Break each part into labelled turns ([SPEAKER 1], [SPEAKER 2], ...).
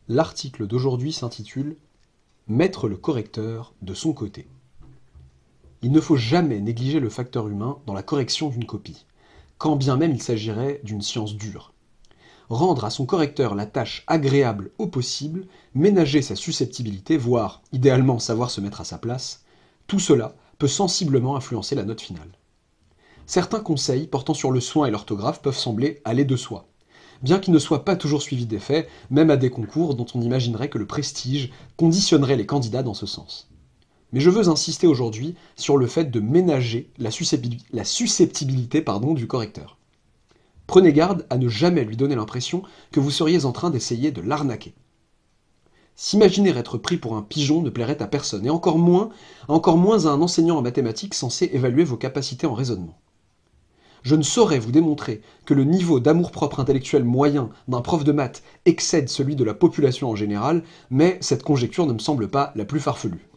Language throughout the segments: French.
[SPEAKER 1] L'article d'aujourd'hui s'intitule « Mettre le correcteur de son côté ». Il ne faut jamais négliger le facteur humain dans la correction d'une copie, quand bien même il s'agirait d'une science dure. Rendre à son correcteur la tâche agréable au possible, ménager sa susceptibilité, voire, idéalement, savoir se mettre à sa place, tout cela peut sensiblement influencer la note finale. Certains conseils portant sur le soin et l'orthographe peuvent sembler aller de soi, bien qu'ils ne soient pas toujours suivis d'effet, même à des concours dont on imaginerait que le prestige conditionnerait les candidats dans ce sens. Mais je veux insister aujourd'hui sur le fait de ménager la susceptibilité du correcteur. Prenez garde à ne jamais lui donner l'impression que vous seriez en train d'essayer de l'arnaquer. S'imaginer être pris pour un pigeon ne plairait à personne, et encore moins à un enseignant en mathématiques censé évaluer vos capacités en raisonnement. Je ne saurais vous démontrer que le niveau d'amour-propre intellectuel moyen d'un prof de maths excède celui de la population en général, mais cette conjecture ne me semble pas la plus farfelue.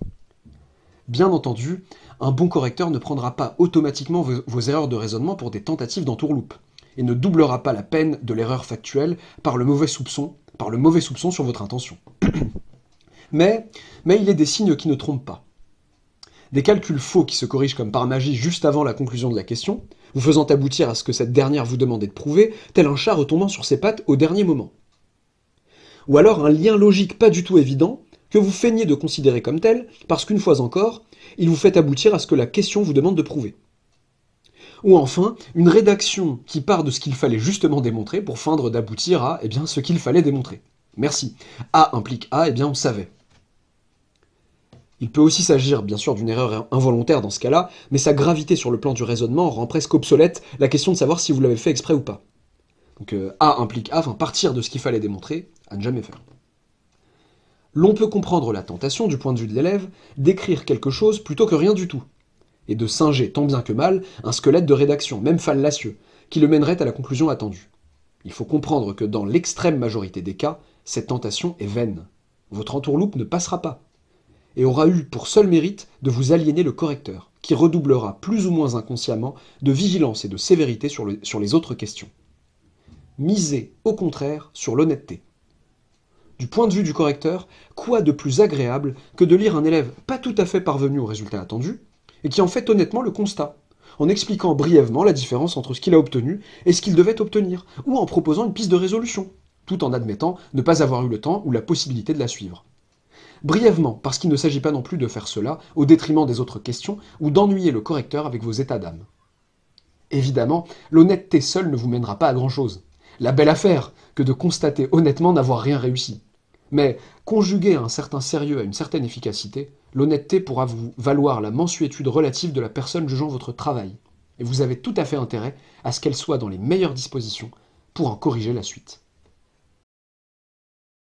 [SPEAKER 1] Bien entendu, un bon correcteur ne prendra pas automatiquement vos erreurs de raisonnement pour des tentatives d'entourloupe, et ne doublera pas la peine de l'erreur factuelle par le mauvais soupçon sur votre intention. Mais il est des signes qui ne trompent pas. Des calculs faux qui se corrigent comme par magie juste avant la conclusion de la question, vous faisant aboutir à ce que cette dernière vous demandait de prouver, tel un chat retombant sur ses pattes au dernier moment. Ou alors un lien logique pas du tout évident, que vous feignez de considérer comme tel, parce qu'une fois encore, il vous fait aboutir à ce que la question vous demande de prouver. Ou enfin, une rédaction qui part de ce qu'il fallait justement démontrer pour feindre d'aboutir à ce qu'il fallait démontrer. Merci. A implique A, on savait. Il peut aussi s'agir bien sûr d'une erreur involontaire dans ce cas-là, mais sa gravité sur le plan du raisonnement rend presque obsolète la question de savoir si vous l'avez fait exprès ou pas. Donc A implique A, partir de ce qu'il fallait démontrer, à ne jamais faire. L'on peut comprendre la tentation, du point de vue de l'élève, d'écrire quelque chose plutôt que rien du tout, et de singer tant bien que mal un squelette de rédaction, même fallacieux, qui le mènerait à la conclusion attendue. Il faut comprendre que dans l'extrême majorité des cas, cette tentation est vaine. Votre entourloupe ne passera pas, et aura eu pour seul mérite de vous aliéner le correcteur, qui redoublera plus ou moins inconsciemment de vigilance et de sévérité sur les autres questions. Misez, au contraire, sur l'honnêteté. Du point de vue du correcteur, quoi de plus agréable que de lire un élève pas tout à fait parvenu au résultat attendu, et qui en fait honnêtement le constat, en expliquant brièvement la différence entre ce qu'il a obtenu et ce qu'il devait obtenir, ou en proposant une piste de résolution, tout en admettant ne pas avoir eu le temps ou la possibilité de la suivre. Brièvement, parce qu'il ne s'agit pas non plus de faire cela au détriment des autres questions ou d'ennuyer le correcteur avec vos états d'âme. Évidemment, l'honnêteté seule ne vous mènera pas à grand-chose. La belle affaire que de constater honnêtement n'avoir rien réussi. Mais, conjuguée à un certain sérieux, à une certaine efficacité, l'honnêteté pourra vous valoir la mansuétude relative de la personne jugeant votre travail, et vous avez tout à fait intérêt à ce qu'elle soit dans les meilleures dispositions pour en corriger la suite.